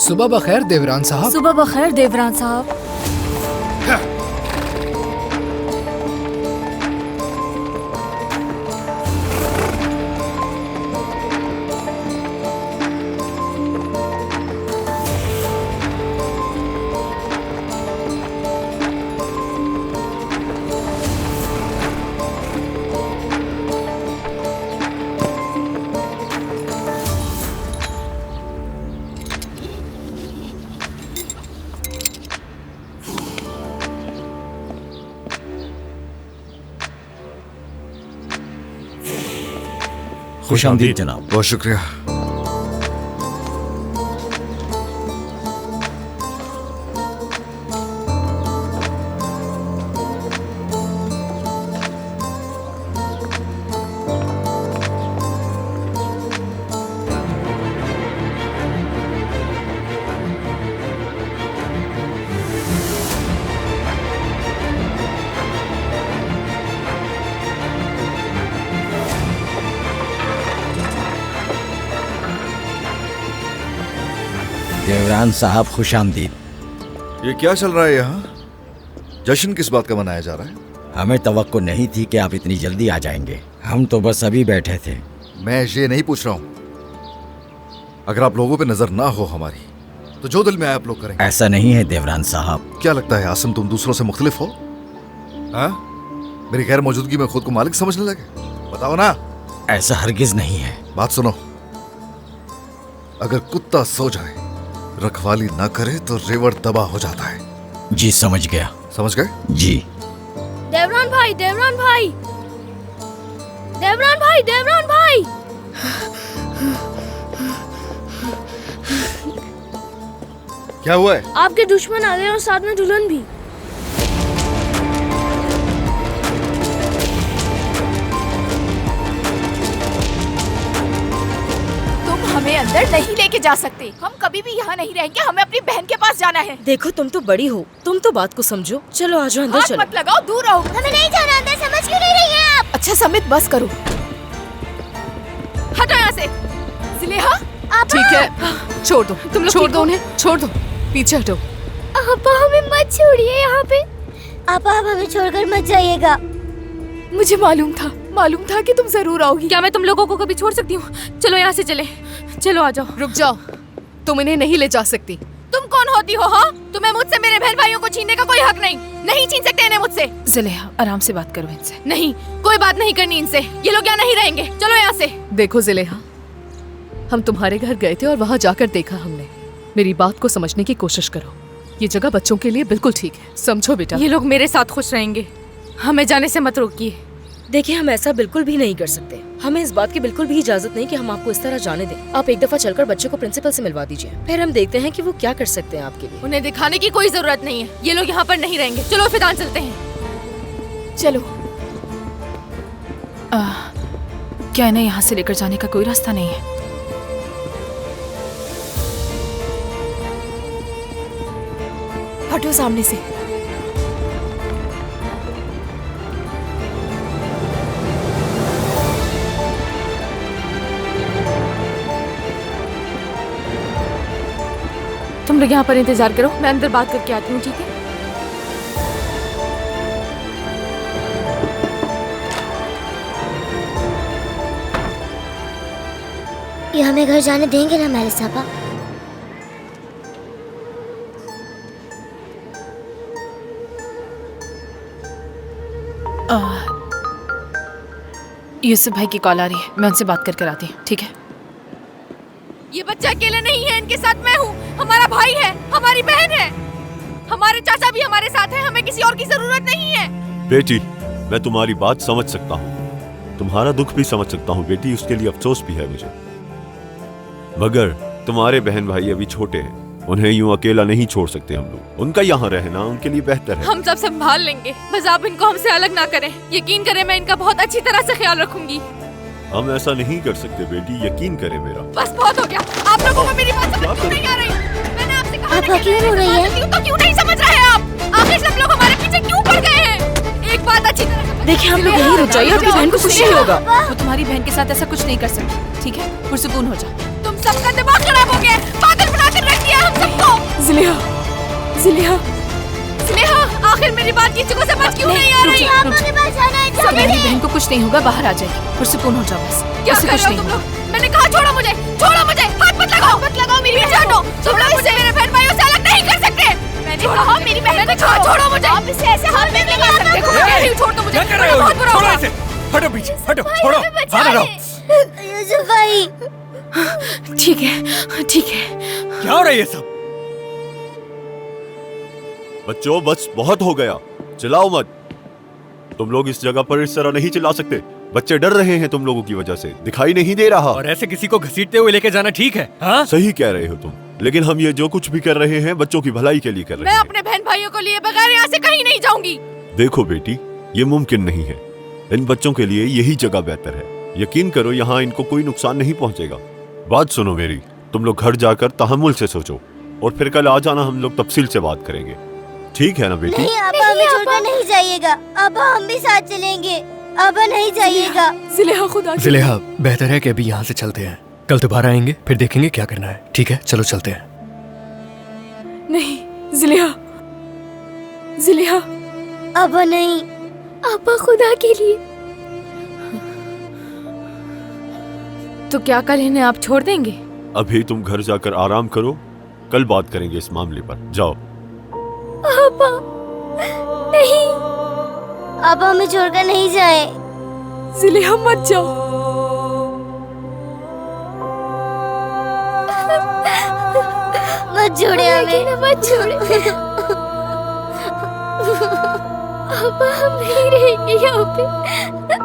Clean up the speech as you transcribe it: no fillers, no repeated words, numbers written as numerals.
सुबह बखैर देवरान साहब। सुबह बखैर देवरान साहब। खुशामदीद जनाब। बहुत शुक्रिया। देवरान साहब खुशामदीद। ये क्या चल रहा है यहाँ? जश्न किस बात का मनाया जा रहा है? हमें तवक्को नहीं थी कि आप इतनी जल्दी आ जाएंगे। हम तो बस अभी बैठे थे। मैं ये नहीं पूछ रहा हूँ। अगर आप लोगों पे नजर ना हो हमारी, तो जो दिल में आए आप लोग करेंगे। ऐसा नहीं है देवरान साहब। क्या लगता है आसिम, तुम दूसरों से मुख्तलिफ हो? हाँ? मेरी गैर मौजूदगी में खुद को मालिक समझने लगे? बताओ ना। ऐसा हरगिज नहीं है। बात सुनो, अगर कुत्ता सो जाए, रखवाली ना करे तो रेवड़ दबा हो जाता है। जी समझ गया। समझ गए? जी। देवरान भाई, देवरान भाई, देवरान भाई, देवरान भाई। क्या हुआ है? आपके दुश्मन आ गए और साथ में दुल्हन भी। हमें अंदर नहीं लेके जा सकते। हम कभी भी यहाँ नहीं रहेंगे। हमें अपनी बहन के पास जाना है। देखो तुम तो बड़ी हो, तुम तो बात को समझो। चलो आ जाओ अंदर। हाथ चलो मत लगाओ, दूर रहो। हमें नहीं जाना अंदर, समझ क्यों नहीं रही हैं आप? अच्छा समित, बस करो। हटो यहाँ से। जिलेहा, ठीक है, छोड़ दो। तुम लोग छोड़ दो उन्हें, छोड़ दो। पीछे हटो। आपा हमें मत छोड़िए यहाँ पे। आपा आप हमें छोड़कर मत जाइएगा। मुझे मालूम था कि तुम जरूर आओगी। क्या मैं तुम लोगों को कभी छोड़ सकती हूँ? चलो यहाँ से चले। चलो आ जाओ। रुक जाओ, तुम इन्हें नहीं ले जा सकती। तुम कौन होती हो? हाँ, तुम्हें मुझसे मेरे बहन भाइयों को छीनने का कोई हक नहीं छीन सकते इन्हें मुझसे। जिलेहा, आराम से बात करो इनसे। नहीं, कोई बात नहीं करनी इनसे। ये लोग यहाँ नहीं रहेंगे। चलो यहाँ से। देखो जिलेहा, हम तुम्हारे घर गए थे और वहाँ जाकर देखा हमने। मेरी बात को समझने की कोशिश करो। ये जगह बच्चों के लिए बिल्कुल ठीक है, समझो बेटा। ये लोग मेरे साथ खुश रहेंगे। हमें जाने से मत रोकिए। देखिए, हम ऐसा बिल्कुल भी नहीं कर सकते। हमें इस बात की बिल्कुल भी इजाजत नहीं कि हम आपको इस तरह जाने दें। आप एक दफा चलकर बच्चे को प्रिंसिपल से मिलवा दीजिए, फिर हम देखते हैं कि वो क्या कर सकते हैं आपके लिए। उन्हें दिखाने की कोई जरूरत नहीं है। ये लोग यहाँ पर नहीं रहेंगे। चलो फिदान चलते हैं। चलो। क्या इन्हें यहाँ से लेकर जाने का कोई रास्ता नहीं है? हटो सामने से। तुम लोग यहाँ पर इंतजार करो, मैं अंदर बात करके आती हूँ, ठीक है? ये हमें घर जाने देंगे ना मेरे साहबा? यूसुफ भाई की कॉल आ रही है, मैं उनसे बात करके आती हूँ, ठीक है? ये बच्चा अकेले नहीं है, इनके साथ मैं हूँ। हमारा भाई है, हमारी बहन है, हमारे चाचा भी हमारे साथ हैं। हमें किसी और की जरूरत नहीं है। बेटी, मैं तुम्हारी बात समझ सकता हूँ, तुम्हारा दुख भी समझ सकता हूँ बेटी, उसके लिए अफसोस भी है मुझे। मगर तुम्हारे बहन भाई अभी छोटे हैं, उन्हें यूं अकेला नहीं छोड़ सकते हम लोग। उनका यहाँ रहना उनके लिए बेहतर है। हम सब संभाल लेंगे, बस आप इनको हमसे अलग ना करें। यकीन करें, मैं इनका बहुत अच्छी तरह से ख्याल रखूंगी। हम ऐसा नहीं कर सकते बेटी, यकीन करें मेरा। बस बहुत हो गया। आप लोगों को मेरी बात समझ क्यों नहीं आ रही? मैंने आपसे कहा आपा क्यों रो रही है? तो क्यों नहीं समझ रहे हैं आप? आखिर सब लोग हमारे पीछे क्यों पड़ गए हैं? एक बात अच्छी तरह समझ। देखिए, हम लोग यहीं रुक जाइए, आपकी बहन को कुछ नहीं होगा। वो तुम्हारी बहन के साथ ऐसा कुछ नहीं कर सकती, ठीक है? पुरसुकून हो जा। तुम सबका दिमाग खराब हो गया, पागल बना कर रख दिया हम सबको। जिलिया, जिलिया, स्नेहा, आखिर मेरी बात की चुको समझ क्यों नहीं आ रही? पापा के पास जाना है, जाने मेरी दे। बहन को कुछ नहीं होगा, बाहर आ जाएगी। पुरसुकून हो जाओ बस। क्या उसे कर कुछ रहे नहीं हो तुम होगा। लोग? मैंने कहा छोड़ो मुझे, छोड़ो मुझे, हाथ मत लगाओ, मत लगाओ मेरी बहन। हटो, तुम लोग मुझे मेरे बहन भाइयों से अलग नहीं कर सकते। मैंने कहा मेरी बहन को छोड़ो, छोड़ो मुझे। आप इसे ऐसे हाथ नहीं लगा सकते। देखो मैं कह रही हूँ, छोड़ दो मुझे। क्या कर रहे हो? बहुत बुरा छोड़ो होगा। इसे, हटो पीछे, हटो, छोड़ो, बाहर आओ। यूसुफ भाई, ठीक है, ठीक है। क्या हो रहा है ये सब? बच्चों बस बहुत हो गया, चिल्लाओ मत। तुम लोग इस जगह पर इस तरह नहीं चिल्ला सकते। बच्चे डर रहे हैं तुम लोगों की वजह से, दिखाई नहीं दे रहा। और ऐसे किसी को घसीटते हुए लेके जाना ठीक है? हाँ? सही कह रहे हो तुम, लेकिन हम ये जो कुछ भी कर रहे हैं बच्चों की भलाई के लिए कर रहे मैं हैं। अपने बहन भाइयों को लिए बगैर यहाँ से कहीं नहीं जाऊंगी। देखो बेटी, ये मुमकिन नहीं है। इन बच्चों के लिए यही जगह बेहतर है। यकीन करो, यहाँ इनको कोई नुकसान नहीं पहुँचेगा। बात सुनो मेरी, तुम लोग घर जाकर तहम्मुल से सोचो और फिर कल आ जाना, हम लोग तफसील से बात करेंगे। ठीक है ना बेटी? नहीं आपा, हमें छोड़कर नहीं जाइएगा। आपा हम भी साथ चलेंगे। आपा नहीं जाइएगा। जिलिया, खुदा की- जिलेहा, बेहतर है कि अभी यहाँ से चलते हैं। कल दोबारा आएंगे, फिर देखेंगे क्या करना है। ठीक है, चलो चलते हैं। नहीं, जिलिया, जिलिया। आपा नहीं, आपा खुदा के लिए। तो क्या कल इन्हें आप छोड़ देंगे? अभी तुम घर जाकर आराम करो, कल बात करेंगे इस मामले पर। जाओ। आपा नहीं, आपा हमें छोड़कर नहीं जाए। जिलिया, मत जाओ। मत छोड़े हमें, मत छोड़े। आपा हम नहीं रहेंगे यहाँ पे।